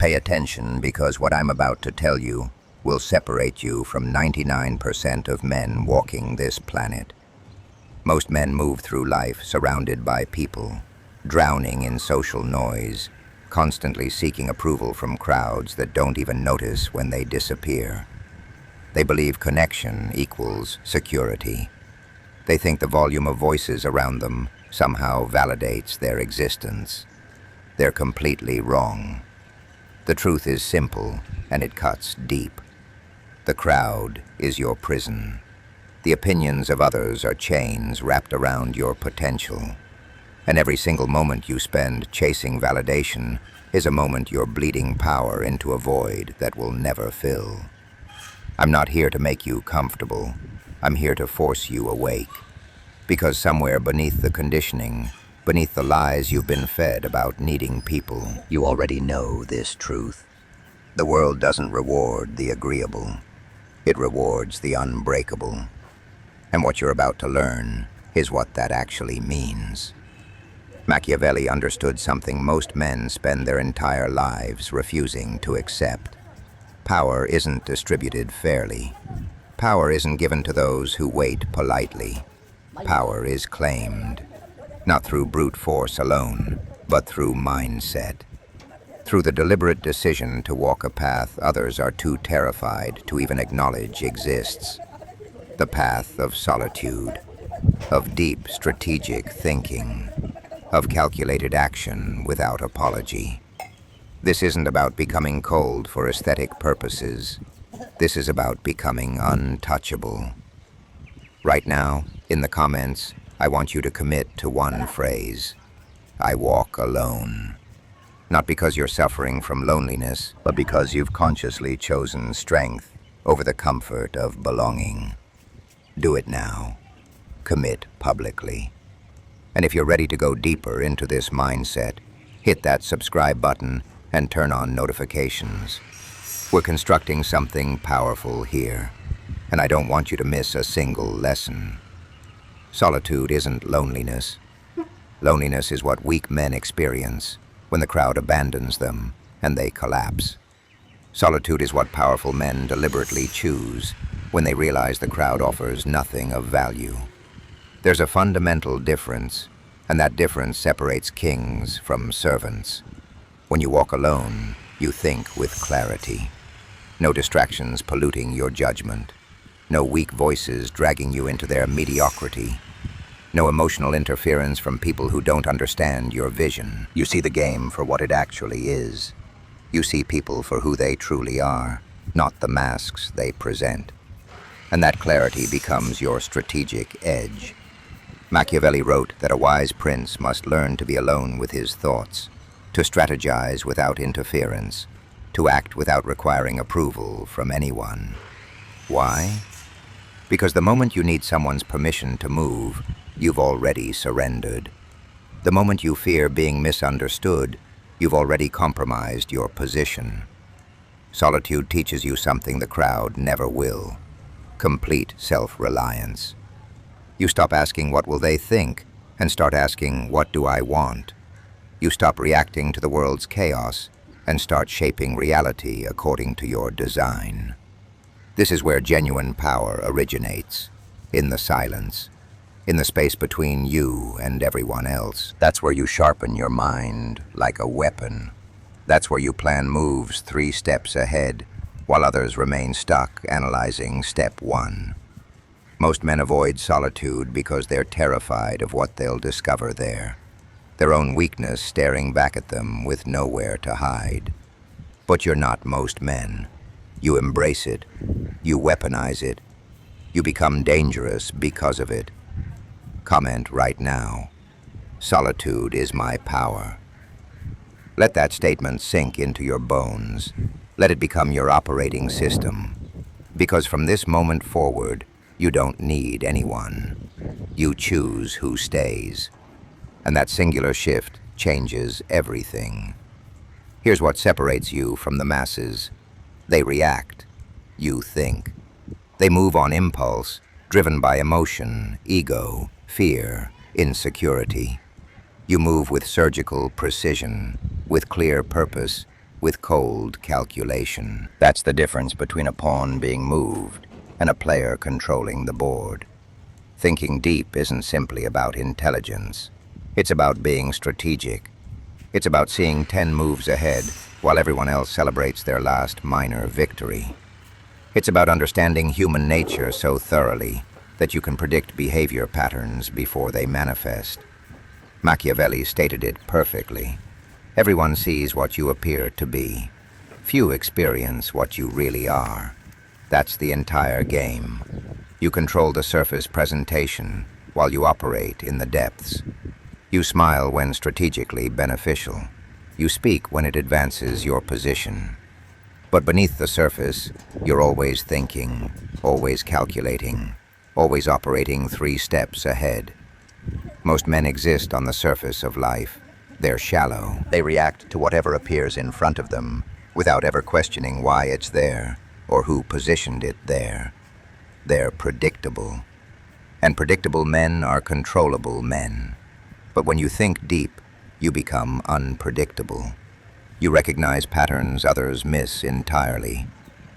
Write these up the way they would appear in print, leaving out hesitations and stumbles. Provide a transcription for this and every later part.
Pay attention, because what I'm about to tell you will separate you from 99% of men walking this planet. Most men move through life surrounded by people, drowning in social noise, constantly seeking approval from crowds that don't even notice when they disappear. They believe connection equals security. They think the volume of voices around them somehow validates their existence. They're completely wrong. The truth is simple, and it cuts deep. The crowd is your prison. The opinions of others are chains wrapped around your potential. And every single moment you spend chasing validation is a moment you're bleeding power into a void that will never fill. I'm not here to make you comfortable. I'm here to force you awake. Because somewhere beneath the conditioning, beneath the lies you've been fed about needing people, you already know this truth. The world doesn't reward the agreeable. It rewards the unbreakable. And what you're about to learn is what that actually means. Machiavelli understood something most men spend their entire lives refusing to accept. Power isn't distributed fairly. Power isn't given to those who wait politely. Power is claimed, not through brute force alone, but through mindset. Through the deliberate decision to walk a path others are too terrified to even acknowledge exists. The path of solitude, of deep strategic thinking, of calculated action without apology. This isn't about becoming cold for aesthetic purposes. This is about becoming untouchable. Right now, in the comments, I want you to commit to one phrase: I walk alone. Not because you're suffering from loneliness, but because you've consciously chosen strength over the comfort of belonging. Do it now. Commit publicly. And if you're ready to go deeper into this mindset, hit that subscribe button and turn on notifications. We're constructing something powerful here, and I don't want you to miss a single lesson. Solitude isn't loneliness. Loneliness is what weak men experience when the crowd abandons them and they collapse. Solitude is what powerful men deliberately choose when they realize the crowd offers nothing of value. There's a fundamental difference, and that difference separates kings from servants. When you walk alone, you think with clarity. No distractions polluting your judgment. No weak voices dragging you into their mediocrity. No emotional interference from people who don't understand your vision. You see the game for what it actually is. You see people for who they truly are, not the masks they present. And that clarity becomes your strategic edge. Machiavelli wrote that a wise prince must learn to be alone with his thoughts, to strategize without interference, to act without requiring approval from anyone. Why? Because the moment you need someone's permission to move, you've already surrendered. The moment you fear being misunderstood, you've already compromised your position. Solitude teaches you something the crowd never will: complete self-reliance. You stop asking what will they think and start asking what do I want. You stop reacting to the world's chaos and start shaping reality according to your design. This is where genuine power originates, in the silence, in the space between you and everyone else. That's where you sharpen your mind like a weapon. That's where you plan moves 3 steps ahead, while others remain stuck analyzing step 1. Most men avoid solitude because they're terrified of what they'll discover there. Their own weakness staring back at them with nowhere to hide. But you're not most men. You embrace it. You weaponize it. You become dangerous because of it. Comment right now: solitude is my power. Let that statement sink into your bones. Let it become your operating system. Because from this moment forward, you don't need anyone. You choose who stays. And that singular shift changes everything. Here's what separates you from the masses. They react. You think. They move on impulse, driven by emotion, ego, fear, insecurity. You move with surgical precision, with clear purpose, with cold calculation. That's the difference between a pawn being moved and a player controlling the board. Thinking deep isn't simply about intelligence. It's about being strategic. It's about seeing 10 moves ahead while everyone else celebrates their last minor victory. It's about understanding human nature so thoroughly that you can predict behavior patterns before they manifest. Machiavelli stated it perfectly. Everyone sees what you appear to be. Few experience what you really are. That's the entire game. You control the surface presentation while you operate in the depths. You smile when strategically beneficial. You speak when it advances your position. But beneath the surface, you're always thinking, always calculating, always operating 3 steps ahead. Most men exist on the surface of life. They're shallow. They react to whatever appears in front of them without ever questioning why it's there or who positioned it there. They're predictable. And predictable men are controllable men. But when you think deep, you become unpredictable. You recognize patterns others miss entirely.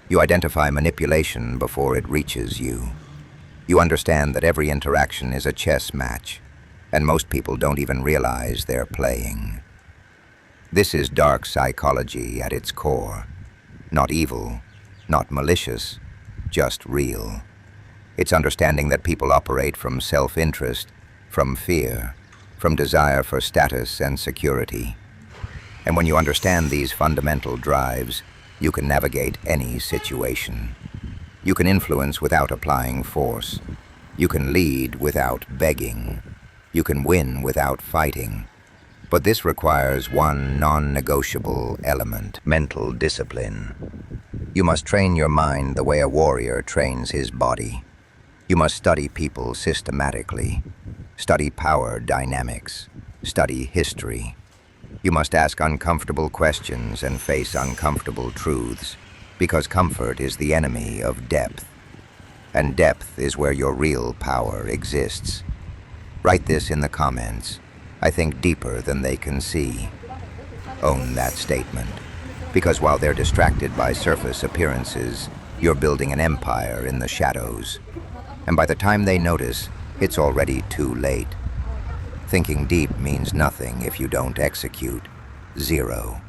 You identify manipulation before it reaches you. You understand that every interaction is a chess match, and most people don't even realize they're playing. This is dark psychology at its core. Not evil, not malicious, just real. It's understanding that people operate from self-interest, from fear, from desire for status and security. And when you understand these fundamental drives, you can navigate any situation. You can influence without applying force. You can lead without begging. You can win without fighting. But this requires one non-negotiable element: mental discipline. You must train your mind the way a warrior trains his body. You must study people systematically, study power dynamics, study history. You must ask uncomfortable questions and face uncomfortable truths, because comfort is the enemy of depth. And depth is where your real power exists. Write this in the comments. I think deeper than they can see. Own that statement, because while they're distracted by surface appearances, you're building an empire in the shadows. And by the time they notice, it's already too late. Thinking deep means nothing if you don't execute. Zero.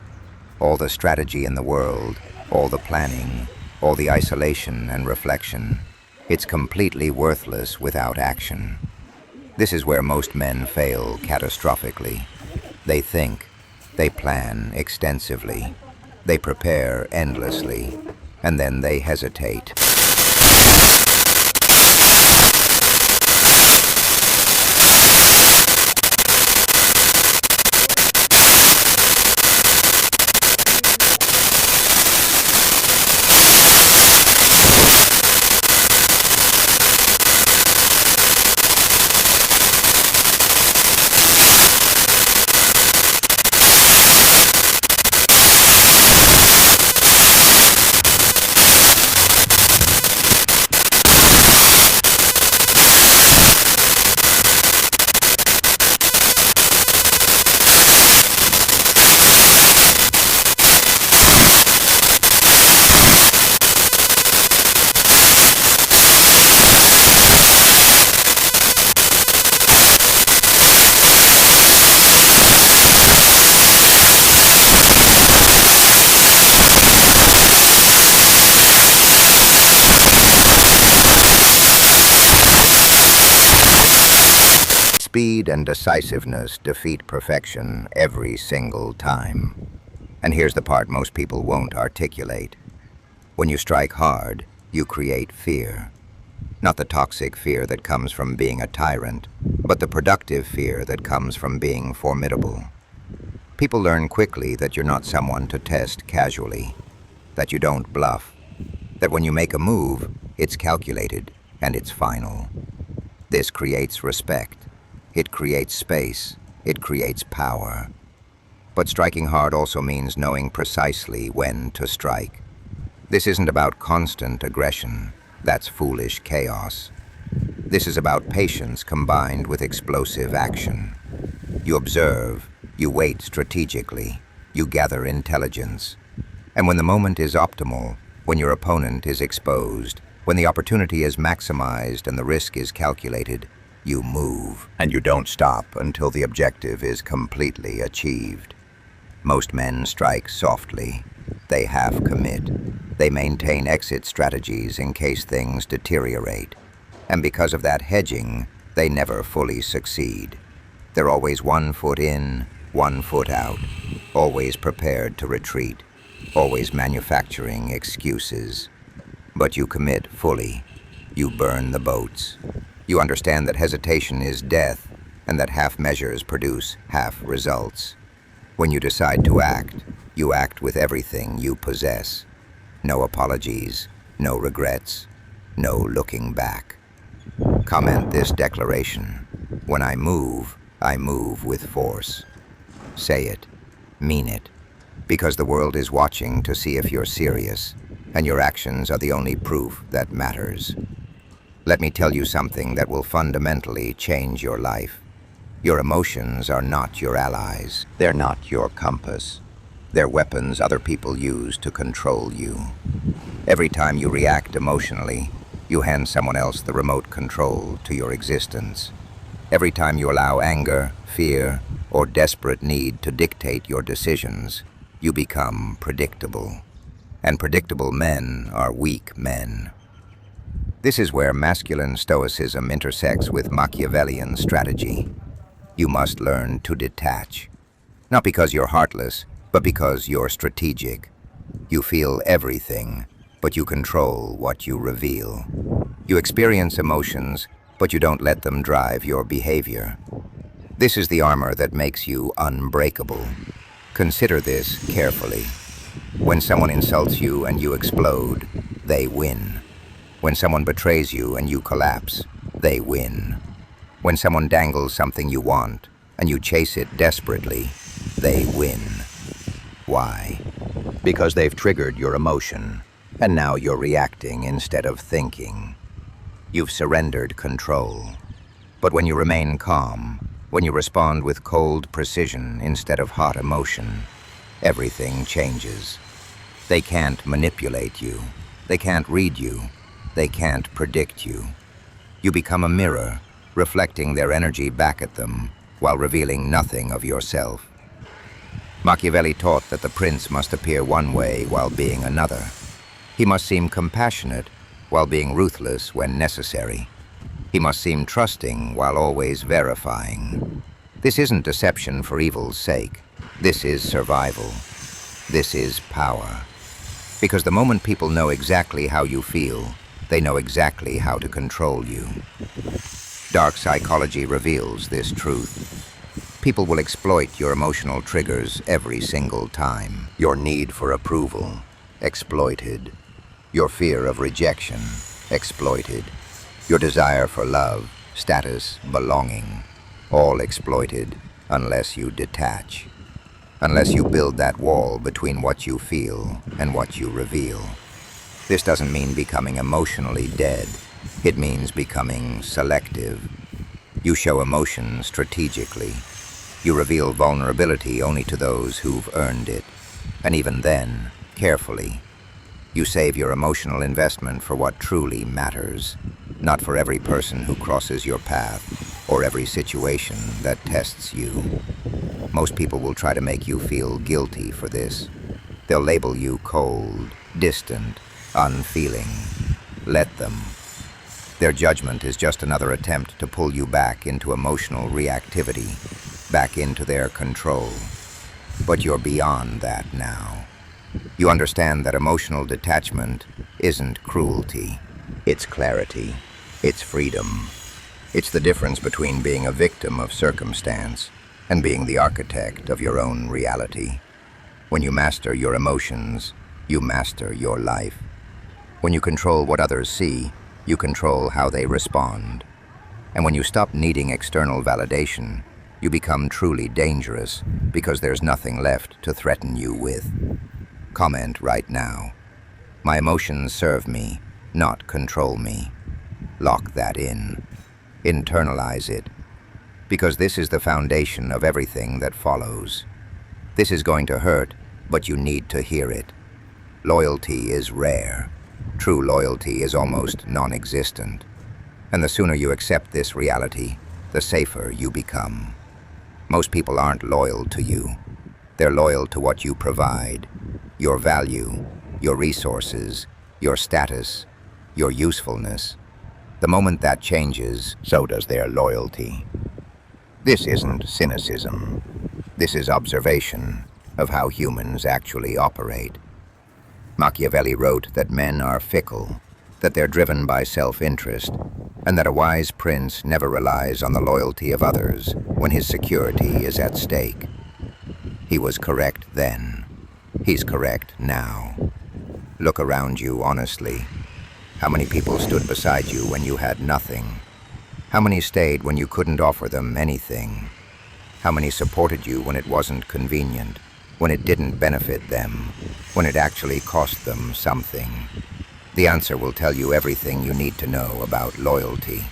All the strategy in the world, all the planning, all the isolation and reflection, it's completely worthless without action. This is where most men fail catastrophically. They think, they plan extensively, they prepare endlessly, and then they hesitate. Speed and decisiveness defeat perfection every single time. And here's the part most people won't articulate. When you strike hard, you create fear. Not the toxic fear that comes from being a tyrant, but the productive fear that comes from being formidable. People learn quickly that you're not someone to test casually, that you don't bluff, that when you make a move, it's calculated and it's final. This creates respect. It creates space. It creates power. But striking hard also means knowing precisely when to strike. This isn't about constant aggression. That's foolish chaos. This is about patience combined with explosive action. You observe, you wait strategically, you gather intelligence, And when the moment is optimal, when your opponent is exposed, when the opportunity is maximized and the risk is calculated, you move, and you don't stop until the objective is completely achieved. Most men strike softly. They half commit. They maintain exit strategies in case things deteriorate. And because of that hedging, they never fully succeed. They're always 1 foot in, 1 foot out, always prepared to retreat, always manufacturing excuses. But you commit fully. You burn the boats. You understand that hesitation is death, and that half measures produce half results. When you decide to act, you act with everything you possess. No apologies, no regrets, no looking back. Comment this declaration: when I move with force. Say it, mean it, because the world is watching to see if you're serious, and your actions are the only proof that matters. Let me tell you something that will fundamentally change your life. Your emotions are not your allies. They're not your compass. They're weapons other people use to control you. Every time you react emotionally, you hand someone else the remote control to your existence. Every time you allow anger, fear, or desperate need to dictate your decisions, you become predictable. And predictable men are weak men. This is where masculine stoicism intersects with Machiavellian strategy. You must learn to detach. Not because you're heartless, but because you're strategic. You feel everything, but you control what you reveal. You experience emotions, but you don't let them drive your behavior. This is the armor that makes you unbreakable. Consider this carefully. When someone insults you and you explode, they win. When someone betrays you and you collapse, they win. When someone dangles something you want and you chase it desperately, they win. Why? Because they've triggered your emotion, and now you're reacting instead of thinking. You've surrendered control. But when you remain calm, when you respond with cold precision instead of hot emotion, everything changes. They can't manipulate you. They can't read you. They can't predict you. You become a mirror, reflecting their energy back at them while revealing nothing of yourself. Machiavelli taught that the prince must appear one way while being another. He must seem compassionate while being ruthless when necessary. He must seem trusting while always verifying. This isn't deception for evil's sake. This is survival. This is power. Because the moment people know exactly how you feel, they know exactly how to control you. Dark psychology reveals this truth. People will exploit your emotional triggers every single time. Your need for approval, exploited. Your fear of rejection, exploited. Your desire for love, status, belonging, all exploited unless you detach. Unless you build that wall between what you feel and what you reveal. This doesn't mean becoming emotionally dead. It means becoming selective. You show emotion strategically. You reveal vulnerability only to those who've earned it. And even then, carefully. You save your emotional investment for what truly matters, not for every person who crosses your path or every situation that tests you. Most people will try to make you feel guilty for this. They'll label you cold, distant, unfeeling. Let them. Their judgment is just another attempt to pull you back into emotional reactivity, back into their control. But you're beyond that now. You understand that emotional detachment isn't cruelty. It's clarity. It's freedom. It's the difference between being a victim of circumstance and being the architect of your own reality. When you master your emotions, you master your life. When you control what others see, you control how they respond. And when you stop needing external validation, you become truly dangerous because there's nothing left to threaten you with. Comment right now. My emotions serve me, not control me. Lock that in. Internalize it. Because this is the foundation of everything that follows. This is going to hurt, but you need to hear it. Loyalty is rare. True loyalty is almost non-existent. And the sooner you accept this reality, the safer you become. Most people aren't loyal to you. They're loyal to what you provide, your value, your resources, your status, your usefulness. The moment that changes, so does their loyalty. This isn't cynicism. This is observation of how humans actually operate. Machiavelli wrote that men are fickle, that they're driven by self-interest, and that a wise prince never relies on the loyalty of others when his security is at stake. He was correct then. He's correct now. Look around you honestly. How many people stood beside you when you had nothing? How many stayed when you couldn't offer them anything? How many supported you when it wasn't convenient, when it didn't benefit them, when it actually cost them something? The answer will tell you everything you need to know about loyalty.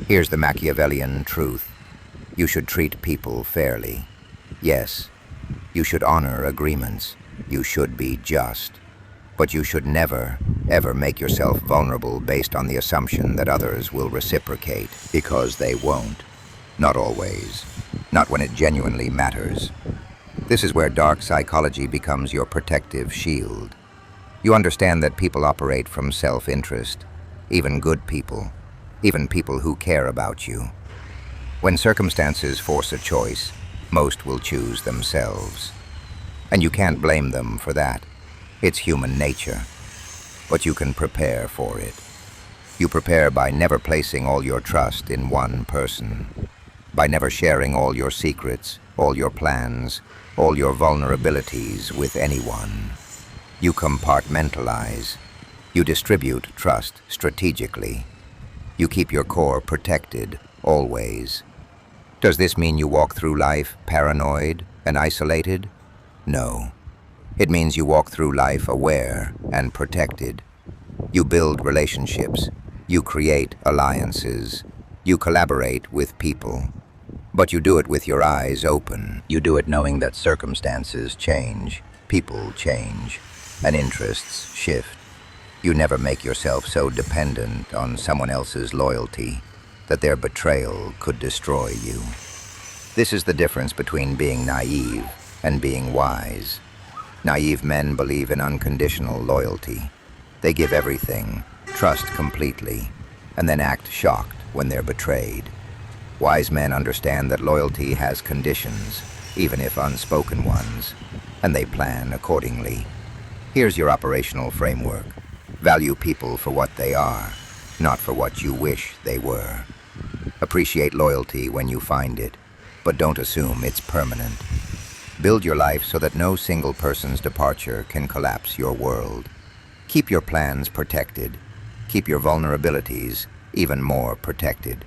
Here's the Machiavellian truth. You should treat people fairly. Yes, you should honor agreements. You should be just. But you should never, ever make yourself vulnerable based on the assumption that others will reciprocate, because they won't. Not always. Not when it genuinely matters. This is where dark psychology becomes your protective shield. You understand that people operate from self-interest, even good people, even people who care about you. When circumstances force a choice, most will choose themselves. And you can't blame them for that. It's human nature. But you can prepare for it. You prepare by never placing all your trust in one person, by never sharing all your secrets, all your plans, all your vulnerabilities with anyone. You compartmentalize. You distribute trust strategically. You keep your core protected, always. Does this mean you walk through life paranoid and isolated? No. It means you walk through life aware and protected. You build relationships. You create alliances. You collaborate with people. But you do it with your eyes open. You do it knowing that circumstances change, people change, and interests shift. You never make yourself so dependent on someone else's loyalty that their betrayal could destroy you. This is the difference between being naive and being wise. Naive men believe in unconditional loyalty. They give everything, trust completely, and then act shocked when they're betrayed. Wise men understand that loyalty has conditions, even if unspoken ones, and they plan accordingly. Here's your operational framework. Value people for what they are, not for what you wish they were. Appreciate loyalty when you find it, but don't assume it's permanent. Build your life so that no single person's departure can collapse your world. Keep your plans protected. Keep your vulnerabilities even more protected.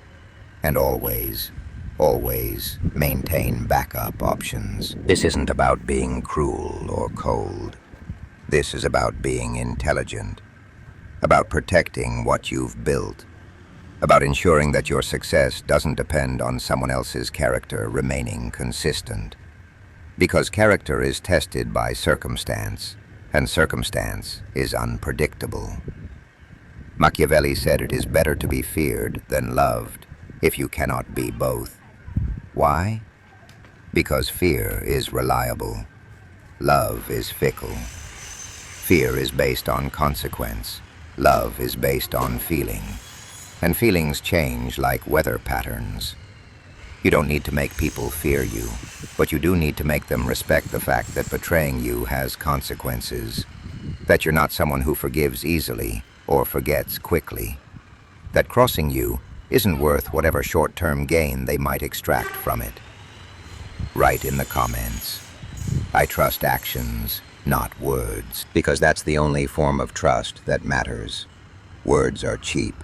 And always, always maintain backup options. This isn't about being cruel or cold. This is about being intelligent, about protecting what you've built, about ensuring that your success doesn't depend on someone else's character remaining consistent. Because character is tested by circumstance, and circumstance is unpredictable. Machiavelli said it is better to be feared than loved if you cannot be both. Why? Because fear is reliable. Love is fickle. Fear is based on consequence. Love is based on feeling. And feelings change like weather patterns. You don't need to make people fear you, but you do need to make them respect the fact that betraying you has consequences, that you're not someone who forgives easily or forgets quickly, that crossing you isn't worth whatever short-term gain they might extract from it. Write in the comments, "I trust actions, not words," because that's the only form of trust that matters. Words are cheap,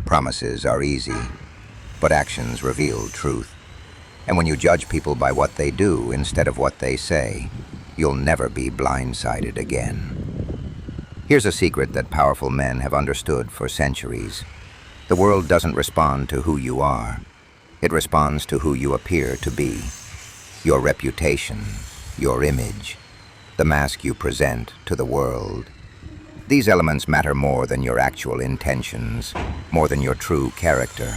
promises are easy, but actions reveal truth. And when you judge people by what they do instead of what they say, you'll never be blindsided again. Here's a secret that powerful men have understood for centuries. The world doesn't respond to who you are. It responds to who you appear to be. Your reputation, your image, the mask you present to the world. These elements matter more than your actual intentions, more than your true character,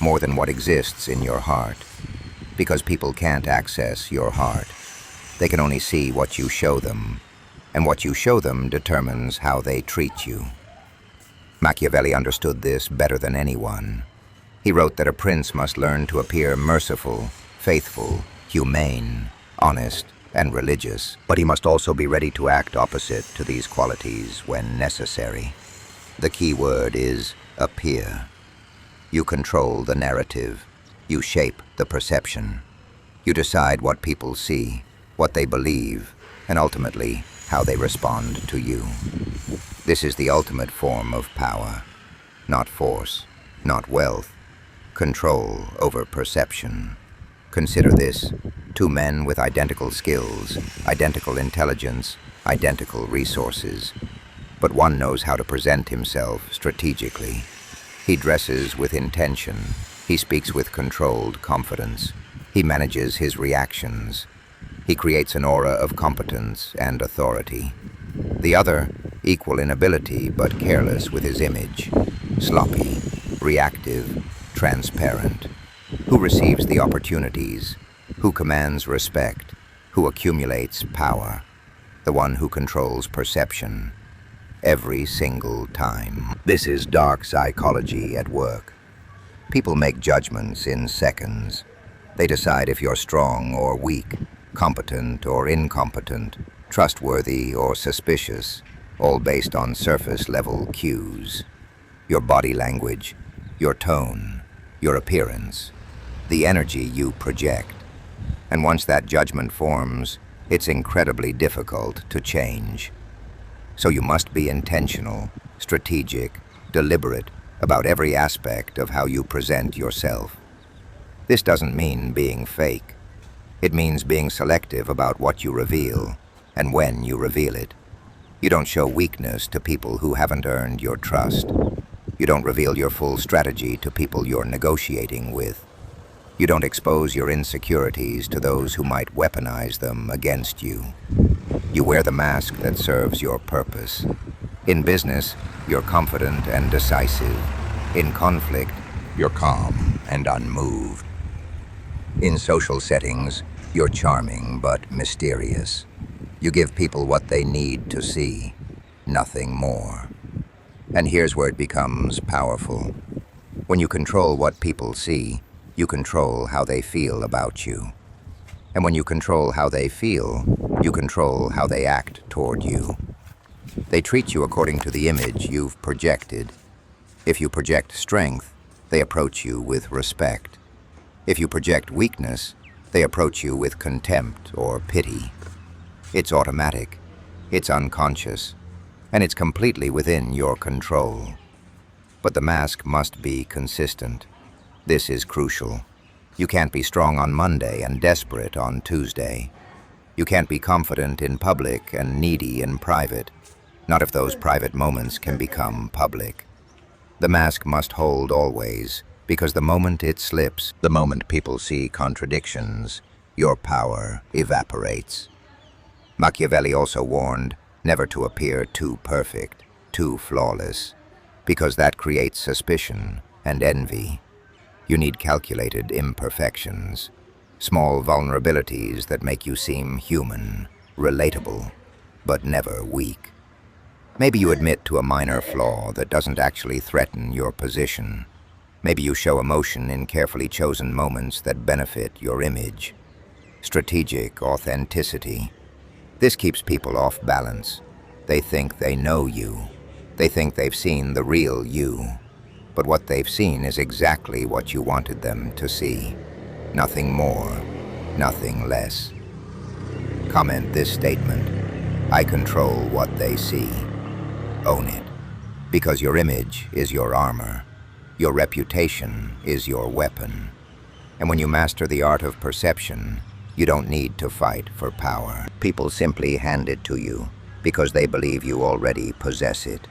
more than what exists in your heart. Because people can't access your heart. They can only see what you show them, and what you show them determines how they treat you. Machiavelli understood this better than anyone. He wrote that a prince must learn to appear merciful, faithful, humane, honest, and religious, but he must also be ready to act opposite to these qualities when necessary. The key word is appear. You control the narrative. You shape the perception. You decide what people see, what they believe, and ultimately how they respond to you. This is the ultimate form of power. Not force, not wealth. Control over perception. Consider this: two men with identical skills, identical intelligence, identical resources. But one knows how to present himself strategically. He dresses with intention. He speaks with controlled confidence. He manages his reactions. He creates an aura of competence and authority. The other, equal in ability but careless with his image, sloppy, reactive, transparent. Who receives the opportunities? Who commands respect? Who accumulates power? The one who controls perception. Every single time. This is dark psychology at work. People make judgments in seconds. They decide if you're strong or weak, competent or incompetent, trustworthy or suspicious, all based on surface-level cues. Your body language, your tone, your appearance, the energy you project. And once that judgment forms, it's incredibly difficult to change. So you must be intentional, strategic, deliberate about every aspect of how you present yourself. This doesn't mean being fake. It means being selective about what you reveal and when you reveal it. You don't show weakness to people who haven't earned your trust. You don't reveal your full strategy to people you're negotiating with. You don't expose your insecurities to those who might weaponize them against you. You wear the mask that serves your purpose. In business, you're confident and decisive. In conflict, you're calm and unmoved. In social settings, you're charming but mysterious. You give people what they need to see, nothing more. And here's where it becomes powerful. When you control what people see, you control how they feel about you. And when you control how they feel, you control how they act toward you. They treat you according to the image you've projected. If you project strength, they approach you with respect. If you project weakness, they approach you with contempt or pity. It's automatic, it's unconscious, and it's completely within your control. But the mask must be consistent. This is crucial. You can't be strong on Monday and desperate on Tuesday. You can't be confident in public and needy in private, not if those private moments can become public. The mask must hold always, because the moment it slips, the moment people see contradictions, your power evaporates. Machiavelli also warned never to appear too perfect, too flawless, because that creates suspicion and envy. You need calculated imperfections, small vulnerabilities that make you seem human, relatable, but never weak. Maybe you admit to a minor flaw that doesn't actually threaten your position. Maybe you show emotion in carefully chosen moments that benefit your image. Strategic authenticity. This keeps people off balance. They think they know you. They think they've seen the real you. But what they've seen is exactly what you wanted them to see. Nothing more, nothing less. Comment this statement: I control what they see. Own it, because your image is your armor. Your reputation is your weapon. And when you master the art of perception, you don't need to fight for power. People simply hand it to you because they believe you already possess it.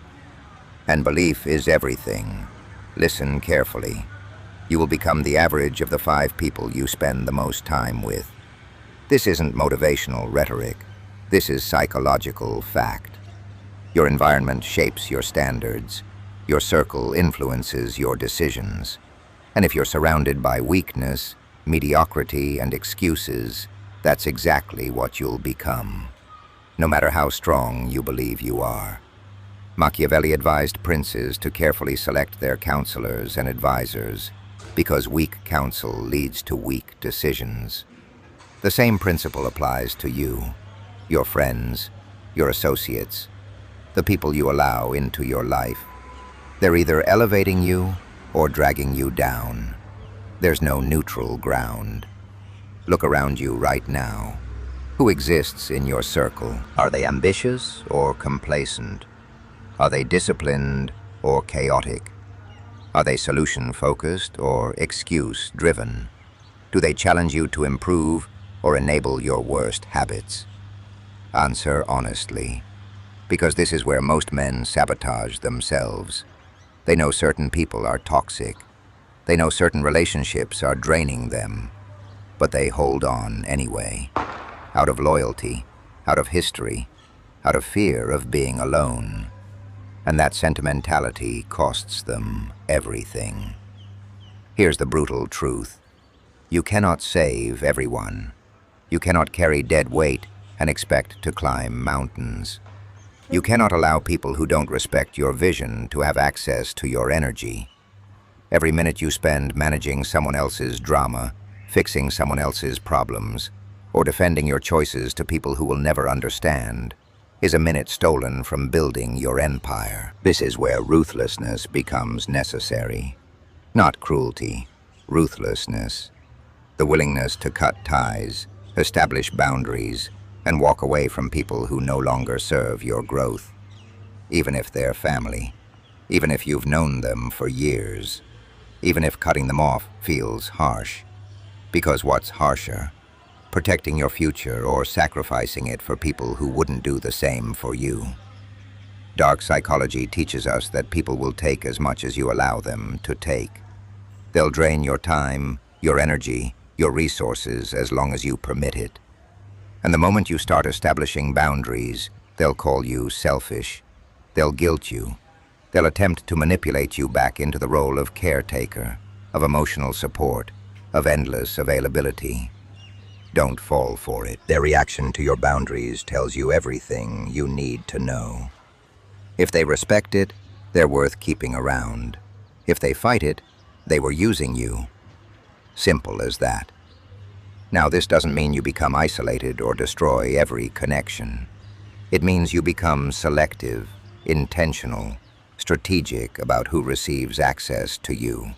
And belief is everything. Listen carefully. You will become the average of the 5 people you spend the most time with. This isn't motivational rhetoric. This is psychological fact. Your environment shapes your standards. Your circle influences your decisions. And if you're surrounded by weakness, mediocrity, and excuses, that's exactly what you'll become, no matter how strong you believe you are. Machiavelli advised princes to carefully select their counselors and advisors, because weak counsel leads to weak decisions. The same principle applies to you, your friends, your associates, the people you allow into your life. They're either elevating you or dragging you down. There's no neutral ground. Look around you right now. Who exists in your circle? Are they ambitious or complacent? Are they disciplined or chaotic? Are they solution-focused or excuse-driven? Do they challenge you to improve or enable your worst habits? Answer honestly, because this is where most men sabotage themselves. They know certain people are toxic. They know certain relationships are draining them, but they hold on anyway, out of loyalty, out of history, out of fear of being alone. And that sentimentality costs them everything. Here's the brutal truth. You cannot save everyone. You cannot carry dead weight and expect to climb mountains. You cannot allow people who don't respect your vision to have access to your energy. Every minute you spend managing someone else's drama, fixing someone else's problems, or defending your choices to people who will never understand, is a minute stolen from building your empire. This is where ruthlessness becomes necessary. Not cruelty, ruthlessness. The willingness to cut ties, establish boundaries, and walk away from people who no longer serve your growth. Even if they're family, even if you've known them for years, even if cutting them off feels harsh. Because what's harsher? Protecting your future or sacrificing it for people who wouldn't do the same for you. Dark psychology teaches us that people will take as much as you allow them to take. They'll drain your time, your energy, your resources as long as you permit it. And the moment you start establishing boundaries, they'll call you selfish. They'll guilt you. They'll attempt to manipulate you back into the role of caretaker, of emotional support, of endless availability. Don't fall for it. Their reaction to your boundaries tells you everything you need to know. If they respect it, they're worth keeping around. If they fight it, they were using you. Simple as that. Now, this doesn't mean you become isolated or destroy every connection. It means you become selective, intentional, strategic about who receives access to you.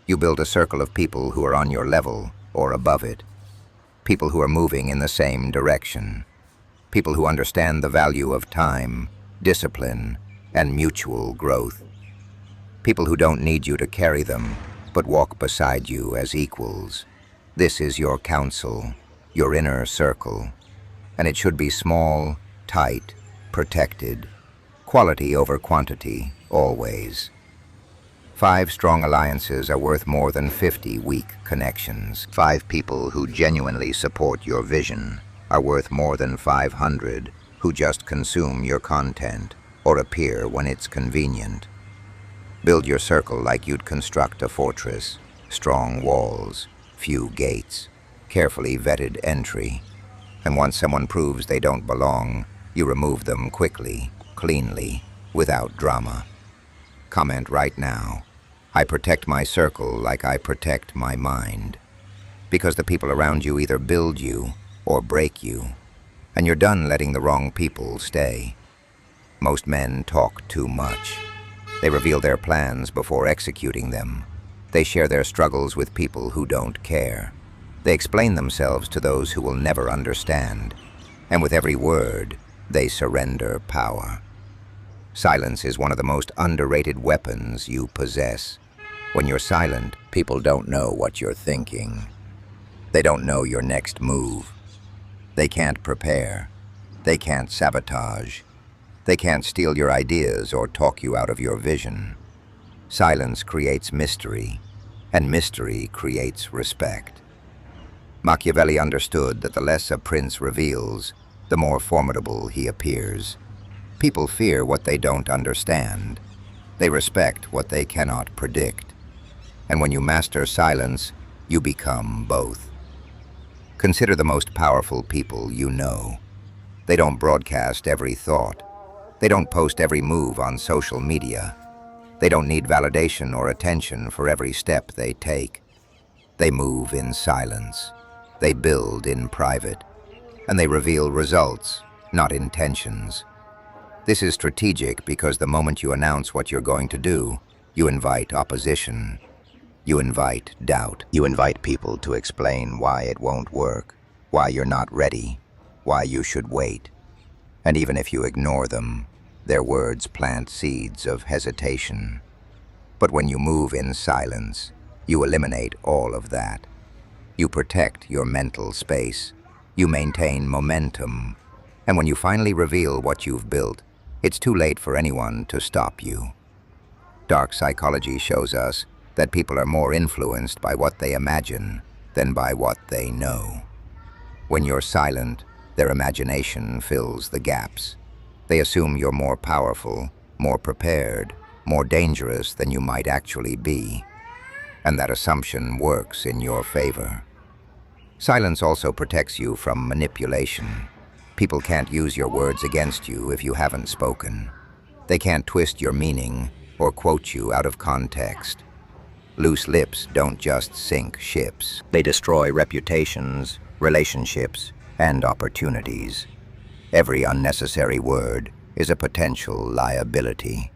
You build a circle of people who are on your level or above it. People who are moving in the same direction. People who understand the value of time, discipline, and mutual growth. People who don't need you to carry them, but walk beside you as equals. This is your council, your inner circle, and it should be small, tight, protected, quality over quantity, always. 5 strong alliances are worth more than 50 weak connections. 5 people who genuinely support your vision are worth more than 500 who just consume your content or appear when it's convenient. Build your circle like you'd construct a fortress. Strong walls, few gates, carefully vetted entry. And once someone proves they don't belong, you remove them quickly, cleanly, without drama. Comment right now. I protect my circle like I protect my mind. Because the people around you either build you or break you. And you're done letting the wrong people stay. Most men talk too much. They reveal their plans before executing them. They share their struggles with people who don't care. They explain themselves to those who will never understand. And with every word, they surrender power. Silence is one of the most underrated weapons you possess. When you're silent, people don't know what you're thinking. They don't know your next move. They can't prepare. They can't sabotage. They can't steal your ideas or talk you out of your vision. Silence creates mystery, and mystery creates respect. Machiavelli understood that the less a prince reveals, the more formidable he appears. People fear what they don't understand. They respect what they cannot predict. And when you master silence, you become both. Consider the most powerful people you know. They don't broadcast every thought. They don't post every move on social media. They don't need validation or attention for every step they take. They move in silence. They build in private. And they reveal results, not intentions. This is strategic because the moment you announce what you're going to do, you invite opposition. You invite doubt. You invite people to explain why it won't work, why you're not ready, why you should wait. And even if you ignore them, their words plant seeds of hesitation. But when you move in silence, you eliminate all of that. You protect your mental space. You maintain momentum. And when you finally reveal what you've built, it's too late for anyone to stop you. Dark psychology shows us that people are more influenced by what they imagine than by what they know. When you're silent, their imagination fills the gaps. They assume you're more powerful, more prepared, more dangerous than you might actually be. And that assumption works in your favor. Silence also protects you from manipulation. People can't use your words against you if you haven't spoken. They can't twist your meaning or quote you out of context. Loose lips don't just sink ships. They destroy reputations, relationships, and opportunities. Every unnecessary word is a potential liability.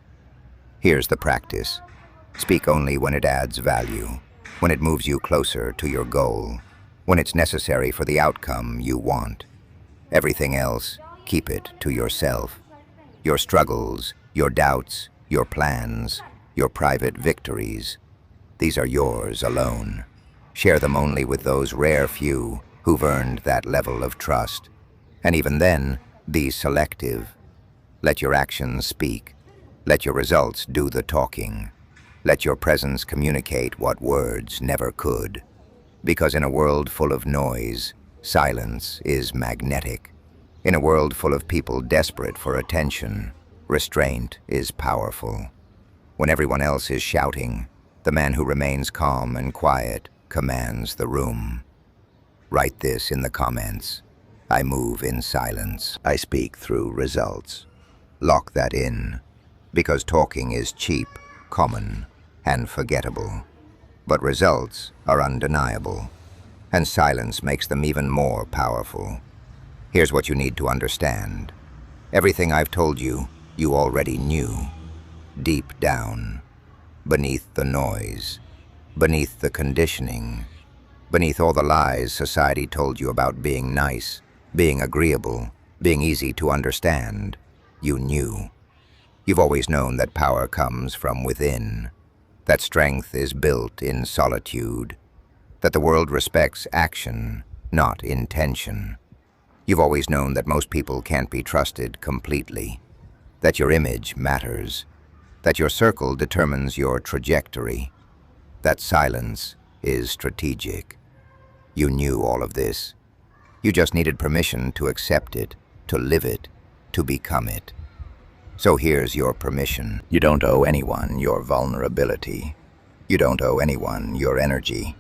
Here's the practice. Speak only when it adds value, when it moves you closer to your goal, when it's necessary for the outcome you want. Everything else, keep it to yourself. Your struggles, your doubts, your plans, your private victories. These are yours alone. Share them only with those rare few who've earned that level of trust. And even then, be selective. Let your actions speak. Let your results do the talking. Let your presence communicate what words never could. Because in a world full of noise, silence is magnetic. In a world full of people desperate for attention, restraint is powerful. When everyone else is shouting, the man who remains calm and quiet commands the room. Write this in the comments. I move in silence. I speak through results. Lock that in, because talking is cheap, common, and forgettable. But results are undeniable, and silence makes them even more powerful. Here's what you need to understand. Everything I've told you, you already knew. Deep down. Beneath the noise, beneath the conditioning, beneath all the lies society told you about being nice, being agreeable, being easy to understand, you knew. You've always known that power comes from within, that strength is built in solitude, that the world respects action, not intention. You've always known that most people can't be trusted completely, that your image matters, that your circle determines your trajectory, that silence is strategic. You knew all of this. You just needed permission to accept it, to live it, to become it. So here's your permission. You don't owe anyone your vulnerability. You don't owe anyone your energy.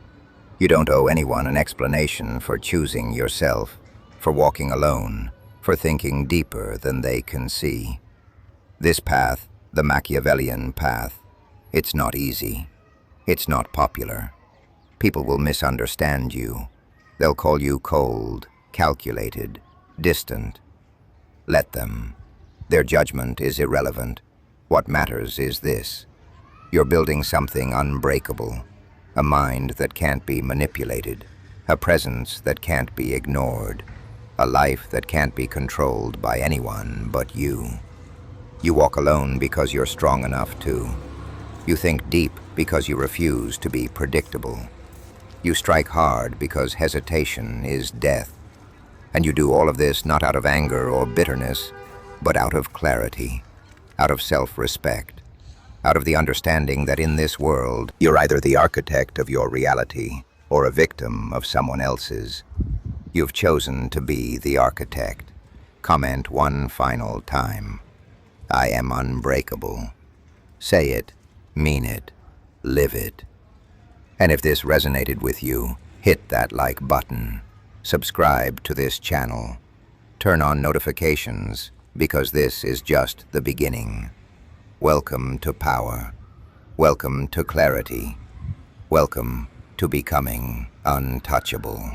You don't owe anyone an explanation for choosing yourself, for walking alone, for thinking deeper than they can see. This path, the Machiavellian path, it's not easy. It's not popular. People will misunderstand you. They'll call you cold, calculated, distant. Let them. Their judgment is irrelevant. What matters is this. You're building something unbreakable, a mind that can't be manipulated, a presence that can't be ignored, a life that can't be controlled by anyone but you. You walk alone because you're strong enough to. You think deep because you refuse to be predictable. You strike hard because hesitation is death. And you do all of this not out of anger or bitterness, but out of clarity, out of self-respect, out of the understanding that in this world, you're either the architect of your reality or a victim of someone else's. You've chosen to be the architect. Comment one final time. I am unbreakable. Say it, mean it, live it. And if this resonated with you, hit that like button. Subscribe to this channel. Turn on notifications, because this is just the beginning. Welcome to power. Welcome to clarity. Welcome to becoming untouchable.